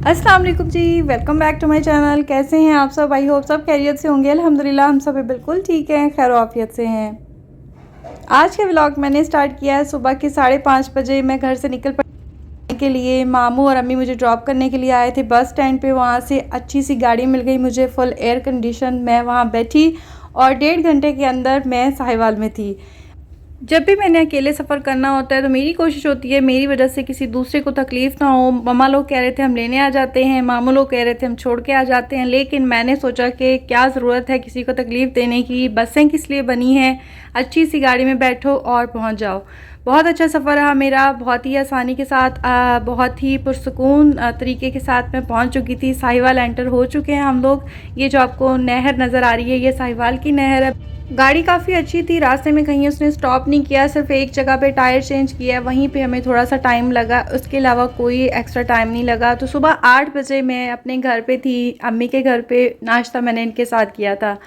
अस्सलाम वालेकुम जी, welcome back to my channel. कैसे हैं आप सब? आई होप सब खैरियत से होंगे। अल्हम्दुलिल्लाह हम सब बिल्कुल ठीक हैं, खैर आफियत से हैं। आज का व्लॉग मैंने स्टार्ट किया है सुबह के 5:30 बजे। मैं घर से निकल पड़ने के लिए, मामू और अम्मी मुझे ड्रॉप करने के लिए आए थे बस स्टैंड पे। वहाँ से अच्छी सी गाड़ी मिल गई मुझे, फुल एयर कंडीशन। मैं वहाँ बैठी और 1.5 घंटे के अंदर मैं साहिवाल में थी। जब भी मैंने अकेले सफ़र करना होता है तो मेरी कोशिश होती है मेरी वजह से किसी दूसरे को तकलीफ़ ना हो। मम्मा लोग कह रहे थे हम लेने आ जाते हैं, मामू लोग कह रहे थे हम छोड़ के आ जाते हैं, लेकिन मैंने सोचा कि क्या ज़रूरत है किसी को तकलीफ़ देने की। बसें किस लिए बनी हैं, अच्छी सी गाड़ी में बैठो और पहुंच जाओ। बहुत अच्छा सफ़र रहा मेरा, बहुत ही आसानी के साथ, बहुत ही पुरसुकून तरीके के साथ मैं पहुंच चुकी थी। साहिवाल एंटर हो चुके हैं हम लोग। ये जो आपको नहर नज़र आ रही है ये साहिवाल की नहर है। गाड़ी काफ़ी अच्छी थी, रास्ते में कहीं उसने स्टॉप नहीं किया, सिर्फ एक जगह पे टायर चेंज किया, वहीं पे हमें थोड़ा सा टाइम लगा, उसके अलावा कोई एक्स्ट्रा टाइम नहीं लगा। तो सुबह 8 बजे मैं अपने घर पे थी, अम्मी के घर पे नाश्ता मैंने इनके साथ किया था।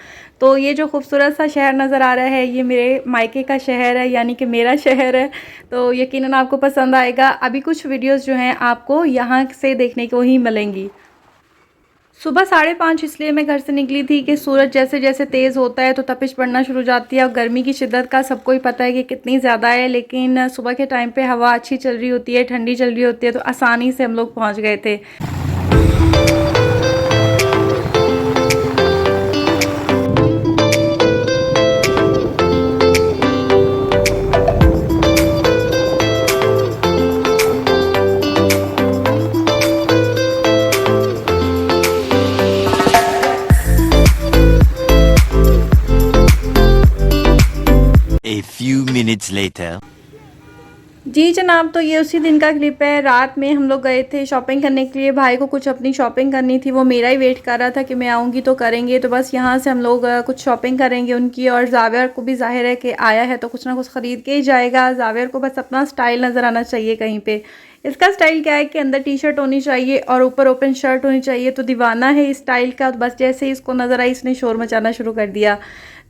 तो ये जो खूबसूरत सा शहर नज़र आ रहा है ये मेरे मायके का शहर है, यानी कि मेरा शहर है। तो यकीनन आपको पसंद आएगा। अभी कुछ वीडियोज़ जो हैं आपको यहाँ से देखने को ही मिलेंगी। सुबह 5:30 इसलिए मैं घर से निकली थी कि सूरज जैसे जैसे तेज़ होता है तो तपिश बढ़ना शुरू हो जाती है। और गर्मी की शिद्दत का सबको ही पता है कि कितनी ज़्यादा है, लेकिन सुबह के टाइम पे हवा अच्छी चल रही होती है, ठंडी चल रही होती है, तो आसानी से हम लोग पहुंच गए थे। A few minutes later. जी जनाब, तो ये उसी दिन का क्लिप है। रात में हम लोग गए थे शॉपिंग करने के लिए, भाई को कुछ अपनी शॉपिंग करनी थी, वो मेरा ही वेट कर रहा था कि मैं आऊँगी तो करेंगे। तो बस यहाँ से हम लोग कुछ शॉपिंग करेंगे उनकी, और जावेर को भी जाहिर है कि आया है तो कुछ ना कुछ ख़रीद के ही जाएगा। जावेर को बस अपना स्टाइल नज़र आना चाहिए कहीं पे। इसका स्टाइल क्या है कि अंदर टी शर्ट होनी चाहिए और ऊपर ओपन शर्ट होनी चाहिए, तो दीवाना है इस स्टाइल का। बस जैसे ही इसको नज़र आई इसने शोर मचाना शुरू कर दिया।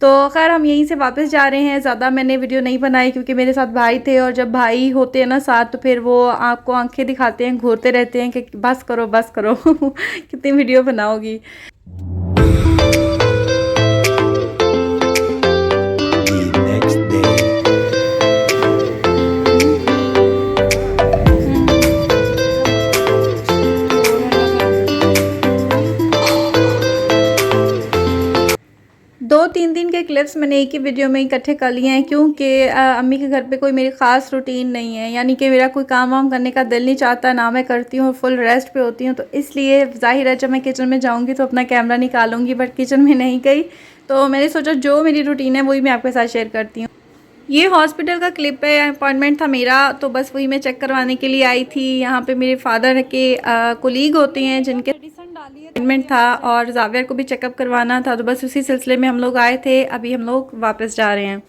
तो खैर हम यहीं से वापस जा रहे हैं। ज़्यादा मैंने वीडियो नहीं बनाई क्योंकि मेरे साथ भाई थे, और जब भाई होते हैं ना साथ तो फिर वो आपको आंखें दिखाते हैं, घूरते रहते हैं कि बस करो बस करो कितनी वीडियो बनाओगी। The next day. 2-3 दिन के क्लिप्स मैंने एक ही वीडियो में इकट्ठे कर लिए हैं, क्योंकि अम्मी के घर पे कोई मेरी ख़ास रूटीन नहीं है, यानी कि मेरा कोई काम वाम करने का दिल नहीं चाहता, ना मैं करती हूँ, फुल रेस्ट पे होती हूँ। तो इसलिए ज़ाहिर है जब मैं किचन में जाऊँगी तो अपना कैमरा निकालूंगी, बट किचन में नहीं गई। तो मैंने सोचा जो मेरी रूटीन है वही मैं आपके साथ शेयर करती हूँ। ये हॉस्पिटल का क्लिप है, अपॉइंटमेंट था मेरा, तो बस वही मैं चेक करवाने के लिए आई थी। यहाँ पे मेरे फादर के कोलीग होते हैं जिनके अपॉइंटमेंट था, और जावियर को भी चेकअप करवाना था, तो बस उसी सिलसिले में हम लोग आए थे। अभी हम लोग वापस जा रहे हैं।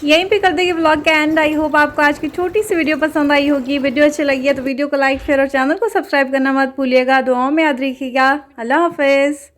यहीं पे कर देंगे व्लॉग का एंड। आई होप आपको आज की छोटी सी वीडियो पसंद आई होगी। वीडियो अच्छी लगी है तो वीडियो को लाइक शेयर और चैनल को सब्सक्राइब करना मत भूलिएगा। दुआओं में याद रखिएगा। अल्लाह हाफिज़।